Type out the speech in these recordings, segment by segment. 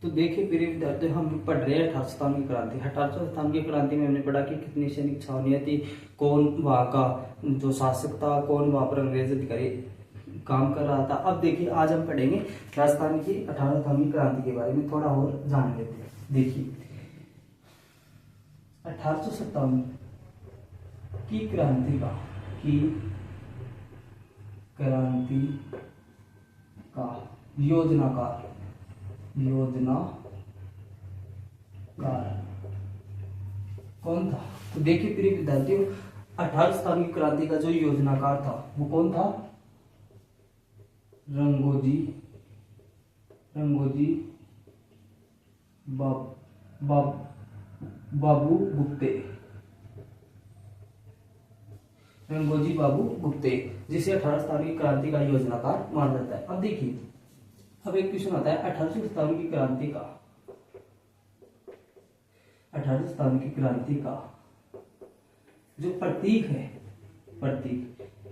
तो देखिए प्रिय विद्यार्थियों, हम पढ़ रहे हैं 1857 की क्रांति। 1857 की क्रांति में हमने पढ़ा कि कितनी सैनिक छावनियां थी, कौन वहां का जो शासक था, कौन वहां पर अंग्रेज अधिकारी काम कर रहा था। अब देखिए आज हम पढ़ेंगे राजस्थान की 1857 की क्रांति के बारे में, थोड़ा और जान लेते हैं। देखिए 1857 की क्रांति का योजनाकार कौन था? तो देखिए प्रिय विद्यार्थियों, 1857 की क्रांति का जो योजनाकार था वो कौन था? रंगोजी बाबू गुप्ते। रंगोजी बाबू गुप्ते, जिसे 1857 की क्रांति का योजनाकार माना जाता है। अब देखिए, अब एक क्वेश्चन आता है 1857 की क्रांति का जो प्रतीक है,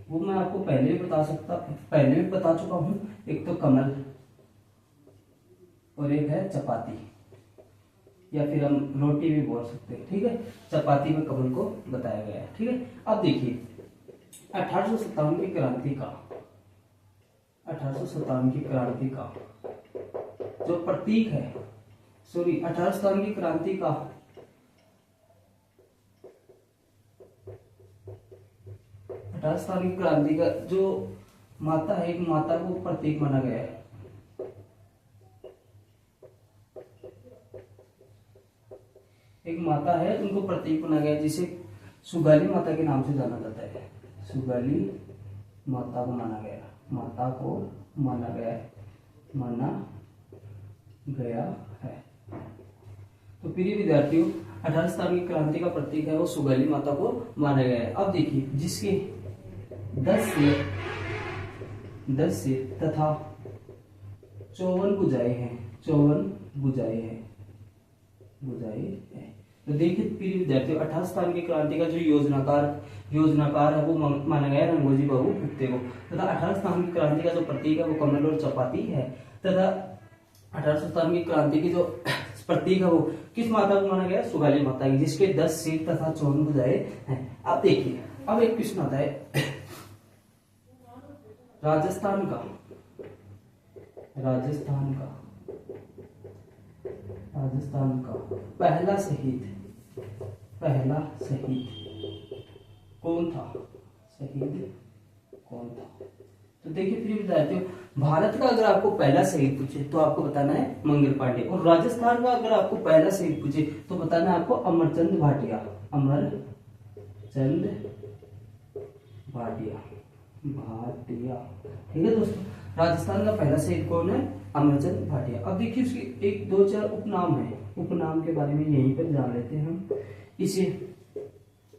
वो मैं आपको पहले भी बता चुका हूं। एक तो कमल और एक है चपाती, या फिर हम रोटी भी बोल सकते हैं। ठीक है, चपाती में कमल को बताया गया है। ठीक है, अब देखिए 1857 की क्रांति का जो प्रतीक है, 1857 की क्रांति का जो माता है, एक माता को प्रतीक माना गया है। एक माता है, उनको प्रतीक माना गया है, जिसे सुगाली माता के नाम से जाना जाता है। सुगाली माता को माना गया है। तो प्रिय विद्यार्थियों, 1857 की क्रांति का प्रतीक है वो सुगाली माता को माना गया है। अब देखिए, जिसके 10 सिर तथा 54 भुजाएं हैं। तो देखिए प्रिय विद्यार्थियों, 1857 की क्रांति का जो योजनाकार है वो माना गया रंगोजी बाबू गुप्ते को, तथा 1857 की क्रांति का जो प्रतीक है वो कमल और चपाती है, तथा 1857 की क्रांति की जो प्रतीक है वो किस माता को माना गया? सुगाली माता की, जिसके 10 सिर तथा 54 भुजाएं हैं। अब देखिए, अब एक क्वेश्चन आता है राजस्थान का पहला शहीद कौन था? तो देखिए प्रिय विद्यार्थियों, भारत का अगर आपको पहला शहीद पूछे तो आपको बताना है मंगल पांडे, और राजस्थान का अगर आपको पहला शहीद पूछे तो बताना है आपको अमरचंद भाटिया। ठीक है दोस्तों, राजस्थान का पहला शहीद कौन है? अमरचंद भाटिया। अब देखिए उसके 1-2-4 उपनाम है, उपनाम के बारे में यहीं पर जान लेते हैं हम। इसे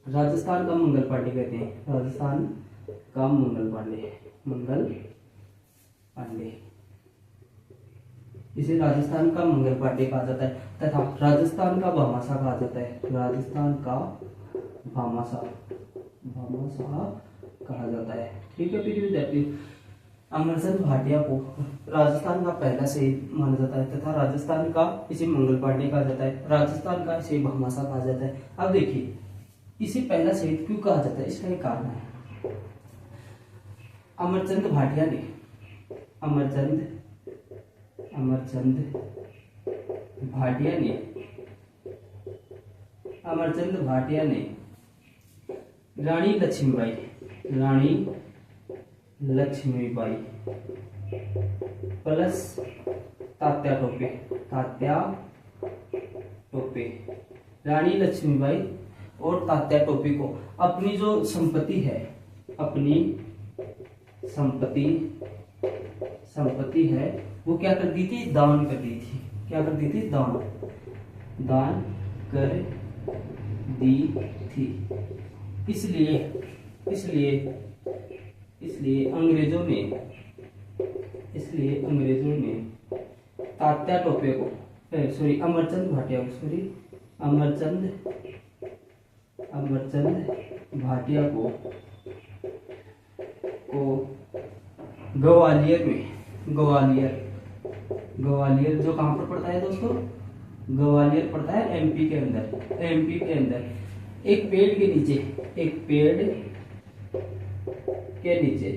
राजस्थान का मंगल पांडे कहते हैं। राजस्थान का मंगल पांडे, इसे राजस्थान का मंगल पांडे कहा जाता है, तथा राजस्थान का भामाशाह कहा जाता है। राजस्थान का भामाशाह कहा जाता है। ठीक है प्रिय विद्यार्थी, अमरचंद भाटिया को राजस्थान का पहला शहीद माना जाता है, तथा राजस्थान का इसे मंगल पांडे कहा जाता है, राजस्थान का इसे भामाशाह कहा जाता है। अब देखिए, इसे पहला शहीद क्यों कहा जाता है? इसका एक कारण है। अमरचंद भाटिया ने रानी लक्ष्मीबाई प्लस तात्या टोपे, रानी लक्ष्मीबाई और तात्या टोपे को अपनी जो संपत्ति है वो क्या कर दी थी? दान कर दी थी। दान कर दी थी। इसलिए अंग्रेजों ने तात्या टोपे को अमरचंद भाटिया को ग्वालियर ग्वालियर जो कहाँ पर पड़ता है दोस्तों, ग्वालियर पड़ता है एमपी के अंदर, एमपी के अंदर। एक पेड़ के नीचे, एक पेड़ के नीचे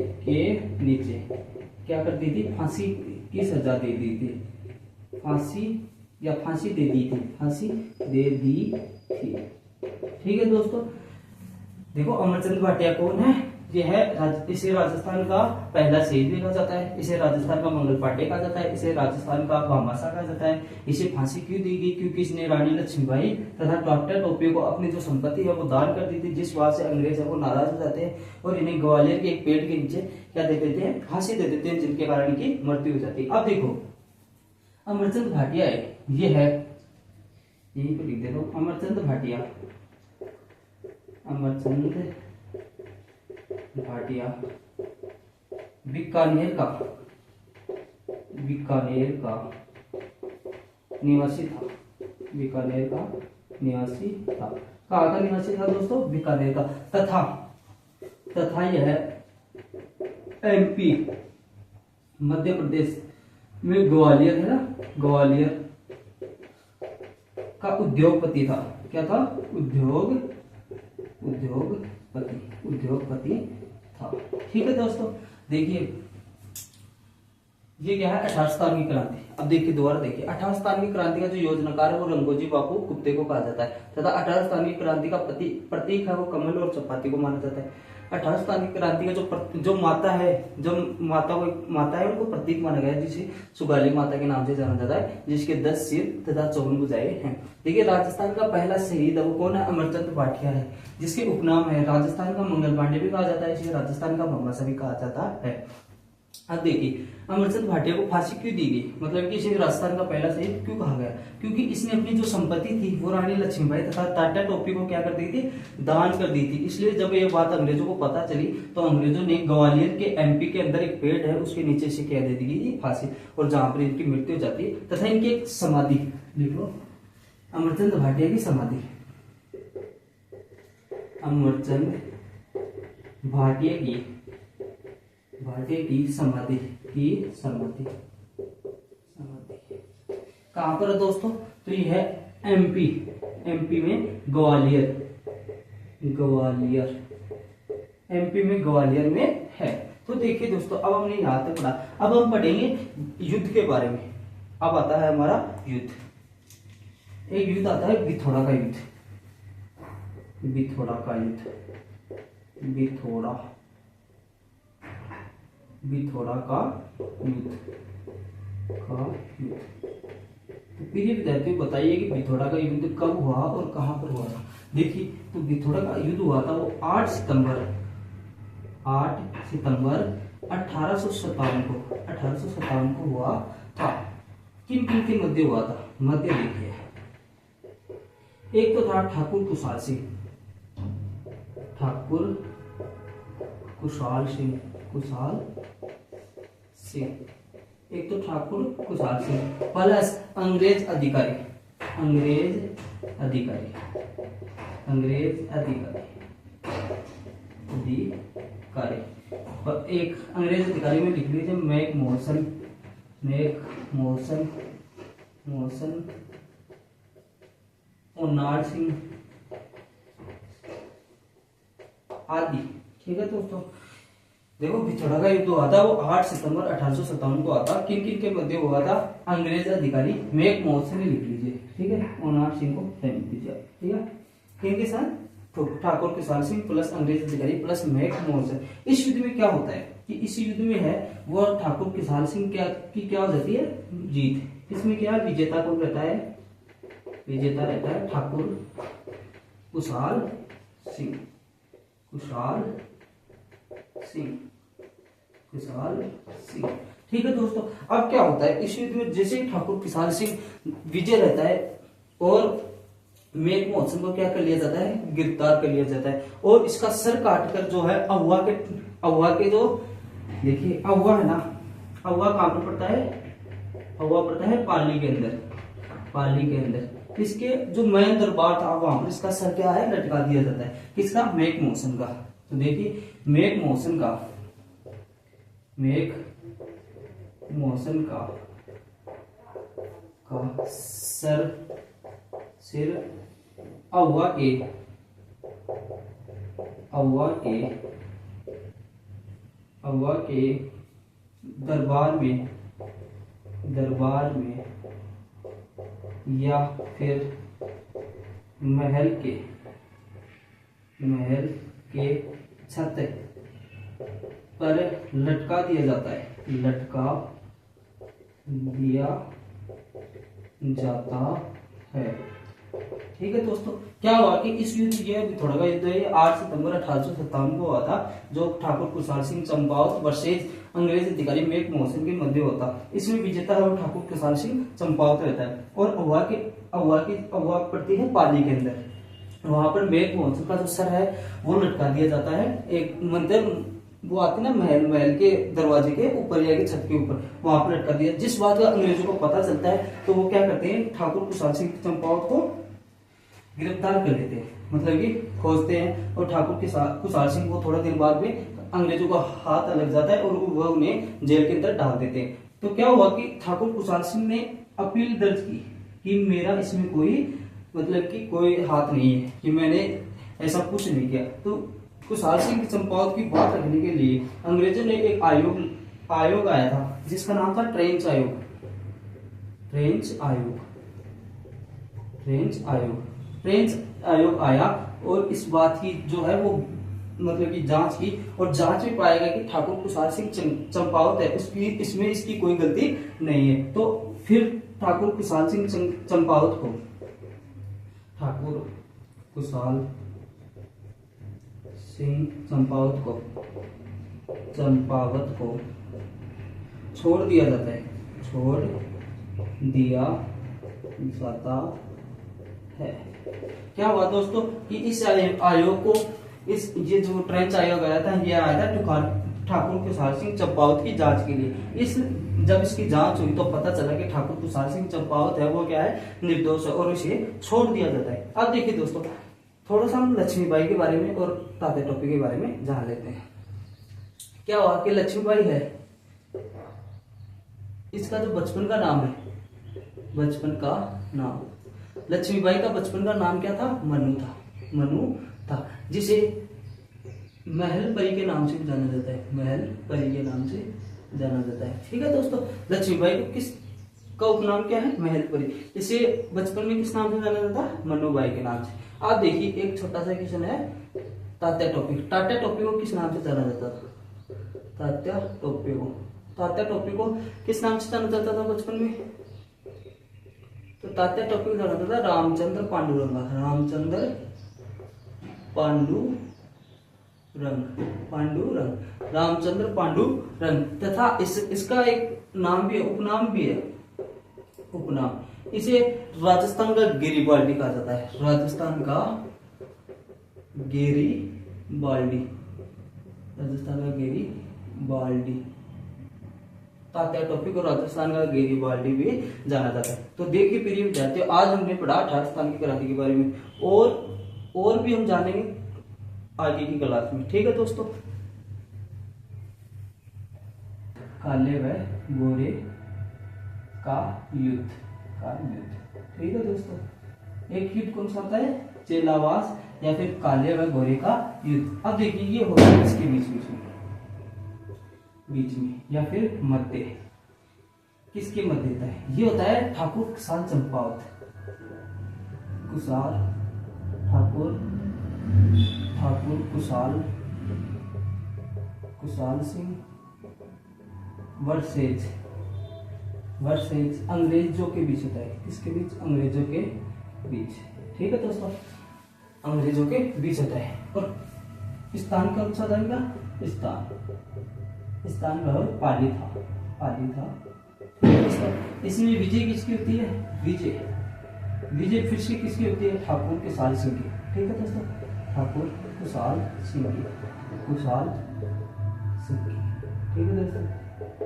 क्या कर दी थी, फांसी की सजा दे दी थी, फांसी या फांसी दे दी थी, फांसी दे दी थी। ठीक है दोस्तों, देखो अमरचंद भाटिया कौन है, ये है इसे राजस्थान का पहला शहीद भी कहा जाता है, इसे राजस्थान का मंगल पांडे कहा जाता है, इसे राजस्थान का भामाशाह कहा जाता है। इसे फांसी क्यों दी गई, क्योंकि इसने रानी लक्ष्मीबाई तथा डॉक्टर टोपे को अपनी जो संपत्ति है वो दान कर दी थी, जिस बात से अंग्रेज है वो नाराज हो जाते हैं और इन्हें ग्वालियर के एक पेड़ के नीचे क्या दे देते हैं, फांसी दे देते हैं, जिनके कारण इनकी मृत्यु हो जाती है। अब देखो अमरचंद भाटिया है, ये है, यहीं पे लिख दे दो अमरचंद भाटिया, अमरचंद भाटिया बीकानेर का निवासी था, बीकानेर का निवासी था। कहाँ का निवासी था दोस्तों, बीकानेर का। तथा यह एमपी मध्य प्रदेश में ग्वालियर है ना, ग्वालियर का उद्योगपति था। क्या था, उद्योगपति था। ठीक है दोस्तों, देखिए ये क्या है, 18 स्थान की क्रांति। अब देखिए दोबारा देखिए, 18 स्थान की क्रांति का जो योजनाकार है वो रंगोजी बापू गुप्ते को कहा जाता है तथा 18 स्थान की क्रांति का प्रतीक है वो कमल और चपाती को माना जाता है। 18 स्थान की क्रांति का जो माता है, जो माता है उनको प्रतीक माना गया है, जिसे सुगाली माता के नाम से जाना जाता है, जिसके 10 सिर तथा 54 भुजाएं हैं। देखिए राजस्थान का पहला शहीद है वो कौन है, अमरचंद भाटिया है, जिसके उपनाम है राजस्थान का मंगल पांडे भी कहा जाता है, इसे राजस्थान का भामाशाह भी कहा जाता है। अब देखिए अमरचंद भाटिया को फांसी क्यों दी गई, मतलब कि इसे राजस्थान का पहला शहीद क्यों कहा गया, क्योंकि इसने अपनी जो संपत्ति थी वो रानी लक्ष्मीबाई तथा टाटा टोपी को क्या कर दी थी, दान कर दी थी। इसलिए जब ये बात अंग्रेजों को पता चली तो अंग्रेजों ने ग्वालियर के एमपी के अंदर एक पेड़ है उसके नीचे से क्या दे दी गई, फांसी, और जहां पर इनकी मृत्यु हो जाती है तथा इनकी एक समाधि लिखो, अमरचंद भाटिया की समाधि, अमरचंद भाटिया की समाधि कहां पर है दोस्तों, तो ये है एमपी में ग्वालियर, एमपी में ग्वालियर में है। तो देखिए दोस्तों, अब हमने यहां तक पढ़ा, अब हम पढ़ेंगे युद्ध के बारे में। अब आता है हमारा युद्ध, एक युद्ध आता है बिथोड़ा का युद्ध, बिथोड़ा का युद्ध तो प्रिय विद्यार्थियों बताइए कि बिथोड़ा का युद्ध कब हुआ और कहां पर हुआ था। देखिए तो बिथोड़ा का युद्ध हुआ था वो 8 सितंबर 1857 को हुआ था। किन किन के मध्य हुआ था, मध्य देखिए, एक तो था ठाकुर कुशाल सिंह, एक तो ठाकुर कुशाल सिंह प्लस अंग्रेज अधिकारी, और एक अंग्रेज अधिकारी में लिख लीजिए मैक मोहसन ओनाड सिंह आदि। ठीक है दोस्तों, देखो बिथोड़ा का युद्ध हुआ था वो 8 सितंबर 1857 को आता। किन किन के मध्य हुआ था, अंग्रेज अधिकारी मैक मोहसन ने लिख लीजिए, ठीक है, ओनाड सिंह को लिख दीजिए, ठीक है, किनके साथ, ठाकुर कुशाल सिंह प्लस अंग्रेज अधिकारी प्लस मैक मोहसन। इस युद्ध में क्या होता है कि इस युद्ध में है वो ठाकुर कुशाल सिंह क्या हो जाती है, जीत। इसमें क्या विजेता कौन रहता है, विजेता रहता है ठाकुर कुशाल सिंह। ठीक है दोस्तों, अब क्या होता है इस युद्ध में, जैसे ही ठाकुर कुशाल सिंह विजय रहता है और मैक मोहसन को क्या कर लिया जाता है, गिरफ्तार कर लिया जाता है और इसका सर काटकर जो है अहुआ के जो देखिए अहुआ है ना, अहुआ कहां पर पड़ता है, अहुआ पड़ता है पाली के अंदर। इसके जो मेन दरबार था वहां पर इसका सर क्या है, लटका दिया जाता है, किसका, मैक मोहसन का। तो देखिए मैक मोहसन का का सिर अव्वा के दरबार में या फिर महल के छत पर लटका दिया जाता है। ठीक है दोस्तों, क्या हुआ कि इस युद्ध ये थोड़ा युद्ध है 8 सितंबर 1857 को हुआ था, जो ठाकुर कुशाल सिंह चंपावत वर्सेज अंग्रेज अधिकारी मेक मोहसिन के मध्य होता। इसमें विजेता है वो ठाकुर कुशाल सिंह चंपावत रहता है और अव्वा पड़ती है पाली के अंदर। वहां पर मेक मोहसिन का जो सर है वो लटका दिया जाता है। एक मंदिर वो आते ना महल के दरवाजे के ऊपर या के छत के ऊपर, वहां पर लटका दिया। जिस बात का अंग्रेजों को पता चलता है तो वो क्या करते हैं, ठाकुर कुशाल सिंह चंपावत को गिरफ्तार कर लेते हैं, मतलब कि खोजते हैं। और ठाकुर कुशाल सिंह को थोड़ा दिन बाद में अंग्रेजों का हाथ लग जाता है और वह उन्हें जेल के अंदर डाल देते हैं। तो क्या हुआ कि ठाकुर कुशाल सिंह ने अपील दर्ज की कि मेरा इसमें कोई हाथ नहीं है, कि मैंने ऐसा कुछ नहीं किया। तो कुशाल सिंह चंपावत की बात रखने के लिए अंग्रेजों ने एक आयोग आया था जिसका नाम था ट्रेंच आयोग आया और इस बात की जो है वो जांच की, और जांच में पाया गया कि ठाकुर कुशाल सिंह चंपावत है, इसमें इसकी कोई गलती नहीं है। तो फिर ठाकुर कुशाल सिंह चंपावत को छोड़ दिया जाता है। क्या हुआ दोस्तों कि इस आयोग को ये जो ट्रेंच आयोग आया था, ये आया था ठाकुर कुशाल सिंह चंपावत की जांच के लिए। जब इसकी जांच हुई तो पता चला कि ठाकुर कुशाल सिंह चंपावत है वो क्या है, निर्दोष है, और इसे छोड़ दिया जाता है। अब देखिए दोस्तों, थोड़ा सा हम लक्ष्मीबाई के बारे में और तात्या टोपे के बारे में जान लेते हैं। क्या हुआ कि लक्ष्मीबाई है, इसका जो बचपन का नाम लक्ष्मीबाई का बचपन का नाम क्या था, मनु था, जिसे महल परी के नाम से भी जाना जाता है। ठीक है दोस्तों, लक्ष्मीबाई को का उपनाम क्या है, महल परी। इसे बचपन में किस नाम से जाना जाता है, मनुबाई के नाम से। आप देखिए एक छोटा सा क्वेश्चन है, तात्या टोपे को किस नाम से जाना जाता था, तात्या टोपे को किस नाम से जाना जाता था बचपन में, तो तात्या टोपे को जाना जाता था रामचंद्र पांडुरंग, तथा इसका एक नाम भी है, उपनाम भी है। इसे राजस्थान का गेरीबाल्डी कहा जाता है, तात्या टोपे को राजस्थान का गेरीबाल्डी भी जाना जाता है। तो देखिए प्रिय विद्यार्थियों, आज हमने पढ़ा 18 स्थान की क्रांति के बारे में, और भी हम जानेंगे आगे की क्लास में। ठीक है दोस्तों, काले व गोरे का युद्ध। ठीक है दोस्तों, एक युद्ध कौन सा होता है, चेलावास या फिर काले व गोरे का युद्ध। अब देखिए ये होता है इसके बीच में या फिर मध्य, किसके मध्य होता है, ये होता है ठाकुर कुशाल चंपावत, ठाकुर कुशाल सिंह वर्सेज अंग्रेजों के बीच होता है। किसके बीच, अंग्रेजों के बीच। ठीक है दोस्तों, अंग्रेजों के बीच होता है। और स्थान का अनुसार जाएगा, स्थान का पाली था। इसमें विजय किसकी होती है, विजय फिर से किसकी होती है, ठाकुर कुशाल सिंह की। ठीक है दोस्तों, ठाकुर कुशाल सिंह की। ठीक है दोस्तों,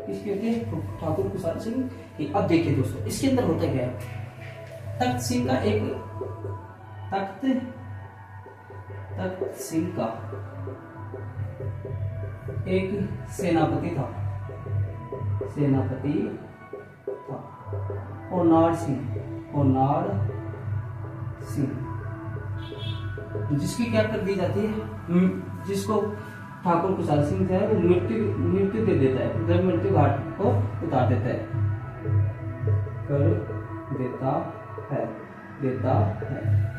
किसकी होती है, ठाकुर कुशाल सिंह की। अब देखिए दोस्तों, इसके अंदर होता क्या है, तख्त सिंह का एक सेनापति था। ओनाड सिंह, जिसकी क्या कर दी जाती है, जिसको ठाकुर कुशाल सिंह है वो मृत्यु दे देता है, जब मृत्यु घाट को उतार देता है, कर देता है।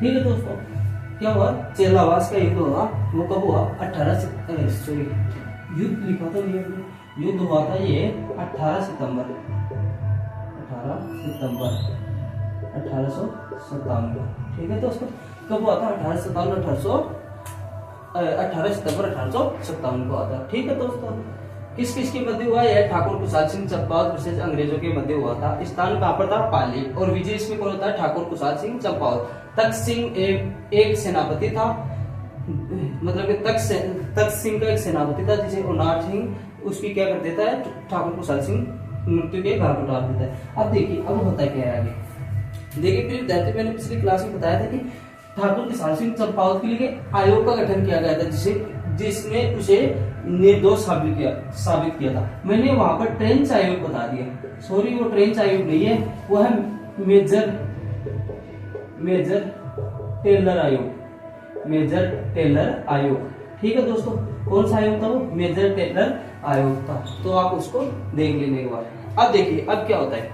ठीक है दोस्तों, क्या हुआ, चेलावास का युद्ध हुआ, वो कब हुआ, 18 युद्ध लिखा था ये, युद्ध हुआ था ये 18 सितंबर 1857। ठीक है दोस्तों, कब हुआ था, 18 सितंबर 1857 को आता। ठीक है दोस्तों, किस किस के मध्य हुआ, यह ठाकुर कुशाल सिंह चंपावत वर्सेस अंग्रेजों के मध्य हुआ था। स्थान कहाँ पर था, पाली, और विजय इसमें कौन होता है, ठाकुर कुशाल सिंह चंपावत। तख्त सिंह एक सेनापति था, मतलब कि तख्त सिंह का एक सेनापति था, जिसे ओनाड सिंह उसकी क्या कर देता है, ठाकुर कुशाल सिंह मृत्यु के घाट उतार देता है। अब देखिए अब होता है क्या है आगे, देखिए प्रिय विद्यार्थी, मैंने पिछली क्लास में बताया था कि ठाकुर कुशाल सिंह चंपावत के लिए आयोग का गठन किया गया था, जिसने उसे निर्दोष साबित किया था। मैंने वहां पर ट्रेंच आयोग बता दिया, सॉरी वो ट्रेंच आयोग नहीं है, वो है मेजर टेलर आयोग। ठीक है दोस्तों, कौन सा आयोग था वो, मेजर टेलर आयोग था, तो आप उसको देख लेने के बाद। अब देखिए अब क्या होता है,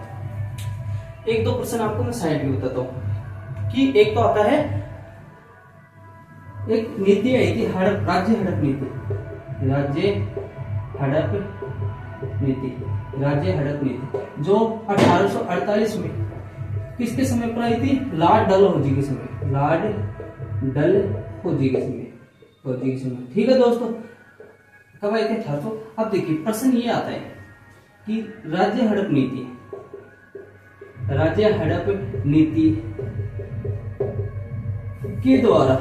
एक दो प्रश्न आपको मैं साइड में बताता हूँ कि एक तो आता है, एक नीति आई थी राज्य हड़प नीति जो 1848 में किसके समय पर आई थी, लॉर्ड डलहौजी के समय। ठीक है दोस्तों, कब आई थी, 1800। अब देखिए प्रश्न ये आता है कि राज्य हड़प नीति के द्वारा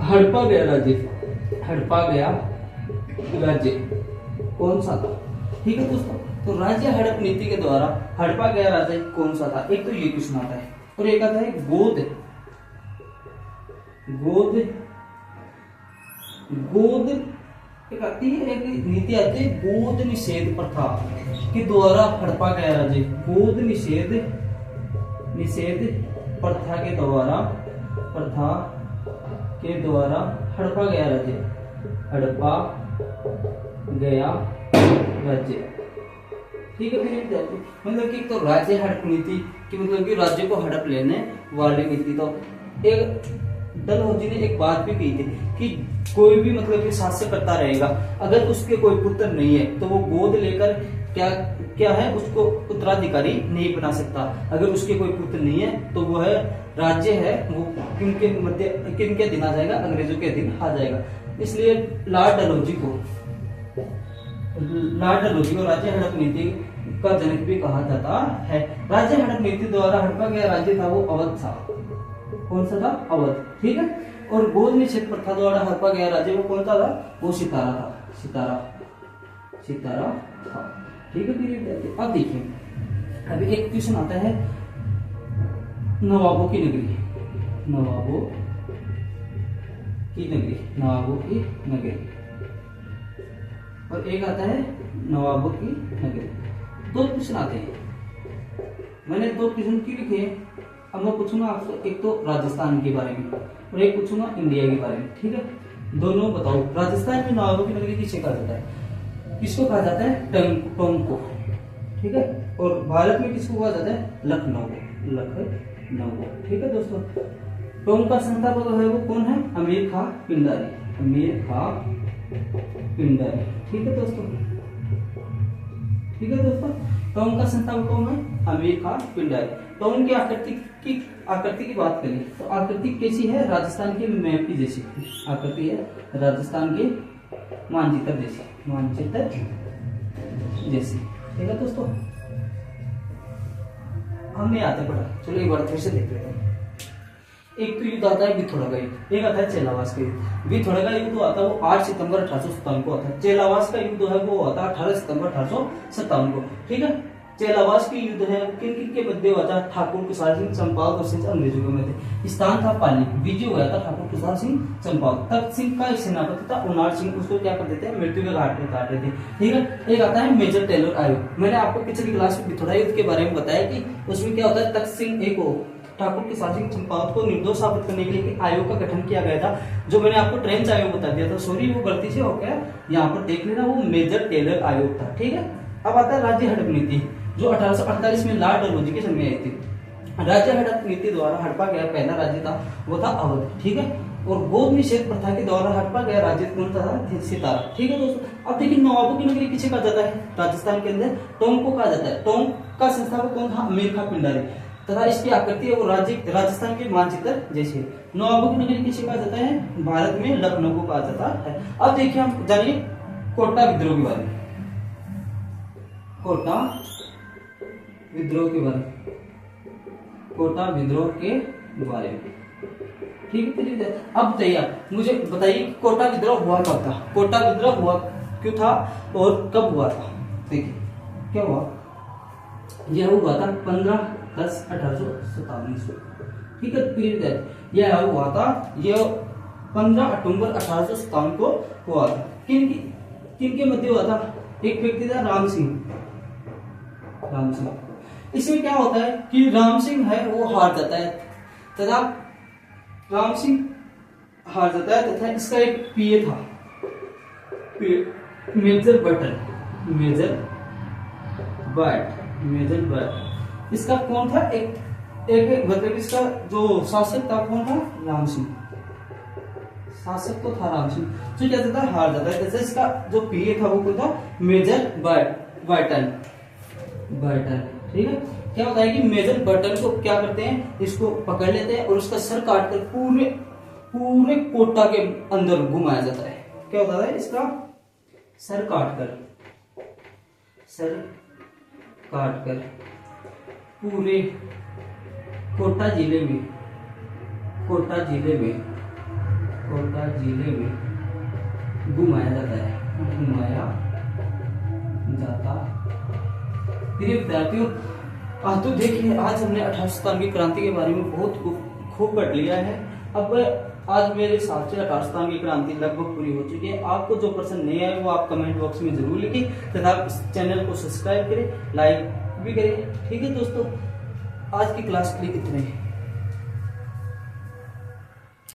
हड़पा गया राज्य कौन सा था। ठीक है दोस्तों, तो राज्य हड़प नीति के द्वारा हड़पा गया राज्य कौन सा था, एक तो ये क्वेश्चन आता है, और एक आता है गोद एक आती है, एक नीति आती है गोद निषेध प्रथा के द्वारा हड़पा गया राज्य, गोद निषेध प्रथा के द्वारा हड़पा गया राज्य। ठीक है फिर मतलब कि तो राज्य हड़प नीति की मतलब कि राज्य को हड़प लेने वाली नीति। तो एक डलहौजी ने एक बात भी कही थी कि कोई भी मतलब कि शासन करता रहेगा, अगर उसके कोई पुत्र नहीं है तो वो गोद लेकर क्या है उसको उत्तराधिकारी नहीं बना सकता। अगर उसके कोई पुत्र नहीं है तो वो है राज्य है वो किनके अधीन आ जाएगा, अंग्रेजों के अधीन आ जाएगा। इसलिए लॉर्ड डलहौजी को राज्य हड़प नीति का जनक भी कहा जाता है। राज्य हड़प नीति द्वारा हड़पा गया राज्य था वो अवध था। कौन सा था, अवध। ठीक है, और गोद निषेध प्रथा द्वारा हड़पा गया राज्य वो कौन सा था, वो सितारा था। ठीक है फिर अब देखिए अभी एक क्वेश्चन आता है नवाबों की नगरी, और एक आता है नवाबों की नगरी। दो क्वेश्चन आते हैं, मैंने दो क्वेश्चन की लिखे। अब मैं पूछूंगा आपसे, एक तो राजस्थान के बारे में और एक पूछूंगा इंडिया के बारे में। ठीक है, दोनों बताओ। राजस्थान में नवाबों की नगरी किसे कहा जाता है, किसको कहा जाता है, टोंक को। ठीक है, और भारत में किसको कहा जाता है, लखनऊ। ठीक है दोस्तों, टोंक का संस्थापक है वो कौन है, अमीर खां पिंडारी। ठीक है दोस्तों, टोंक का संस्थापक कौन है, अमीर खां पिंडारी। टोंक की आकृति की बात करें तो आकृति कैसी है, राजस्थान के मैप की जैसी आकृति है, राजस्थान के मानचित्र जैसी। ठीक है दोस्तों, हमने आते पढ़ा, चलो एक बार फिर से देख लेते हैं। एक तो युद्ध आता है विथोड़ा का युद्ध, एक आता है चेलावास का युद्ध। विथोड़ा का युद्ध आता है वो 8 सितंबर 1857 को आता है। चेलावास का युद्ध है वो आता है 18 सितंबर 1857 को। ठीक है, चेलावास की युद्ध है किन किन के मध्य हुआ था? ठाकुर कुशाल सिंह चंपावत और सिंह अंग्रेजों के मध्य। स्थान था पाली, विजय हुआ था ठाकुर कुशाल सिंह चंपावत। तख्त सिंह का एक सेनापति था उनार सिंह, उसको क्या कर देते हैं? मृत्यु के घाट पे उतार देते हैं। ठीक है, एक आता है मेजर टेलर आयोग। मैंने आपको पिछली क्लास में पिथौरा युद्ध के बारे में बताया कि उसमें क्या होता है, तख्त सिंह एक ठाकुर कुशाल सिंह चंपावत को निर्दोष साबित करने के लिए आयोग का गठन किया गया था, जो मैंने आपको ट्रेंच आयोग बता दिया था। सॉरी, वो गलती से हो गया, यहाँ पर देख लेना, वो मेजर टेलर आयोग था। ठीक है, अब आता है राज्य हड़प नीति, जो 1848 में लॉर्ड डलहौजी के समय आई थी। राज्य हड़प नीति द्वारा हड़पा गया पहला राज्य था वो था अवध। ठीक है, और गोद निषेध प्रथा के द्वारा हड़पा गया राज्य कौन था? सितारा। ठीक है दोस्तों, अब देखिए नवाबों की नगरी किसे कहा जाता है? राजस्थान के अंदर टोंक को कहा जाता है। टोंक का संस्थापक कौन था? अमीर खां पिंडारी। तथा इसकी आकृति है वो राजस्थान के मानचित्र जैसे। नवाबों की नगरी किसे कहा जाता है? भारत में लखनऊ को कहा जाता है। अब देखिए हम जानिए कोटा विद्रोह के बारे में। कोटा विद्रोह के बारे में, कोटा विद्रोह के बारे में। ठीक है, अब बताइए मुझे बताइए कोटा विद्रोह हुआ कब था? कोटा विद्रोह हुआ क्यों था और कब हुआ था? देखिए क्या हुआ, यह हुआ था 15/10/1857। ठीक है, पीरियड यह हुआ था, यह 15 अक्टूबर 1857 को हुआ था। किन के मध्य हुआ था? एक व्यक्ति था राम सिंह। इसमें क्या होता है कि राम सिंह है वो हार जाता है, तथा राम सिंह हार जाता है तथा इसका एक पीए था मेजर बट। इसका कौन था? एक मतलब इसका जो शासक था कौन था? राम सिंह। शासक तो था राम सिंह, तो क्या जाता है? हार जाता है। जैसे इसका जो पीए था वो कौन था? Major Burton. ठीक है, क्या होता है कि मेजर बर्टन को क्या करते हैं? इसको पकड़ लेते हैं और उसका सर काट कर पूरे कोटा के अंदर घुमाया जाता है। क्या होता है? इसका सर काट कर पूरे कोटा जिले में घुमाया जाता है। प्रिय विद्यार्थियों, तो देखिए आज हमने 1897 क्रांति के बारे में बहुत खूब पढ़ लिया है। अब आज मेरे हिसाब से 1897 क्रांति लगभग पूरी हो चुकी है। आपको जो प्रश्न नहीं आए वो आप कमेंट बॉक्स में जरूर लिखें तथा चैनल को सब्सक्राइब करें, लाइक भी करें। ठीक है दोस्तों, आज की क्लास के लिए इतना ही।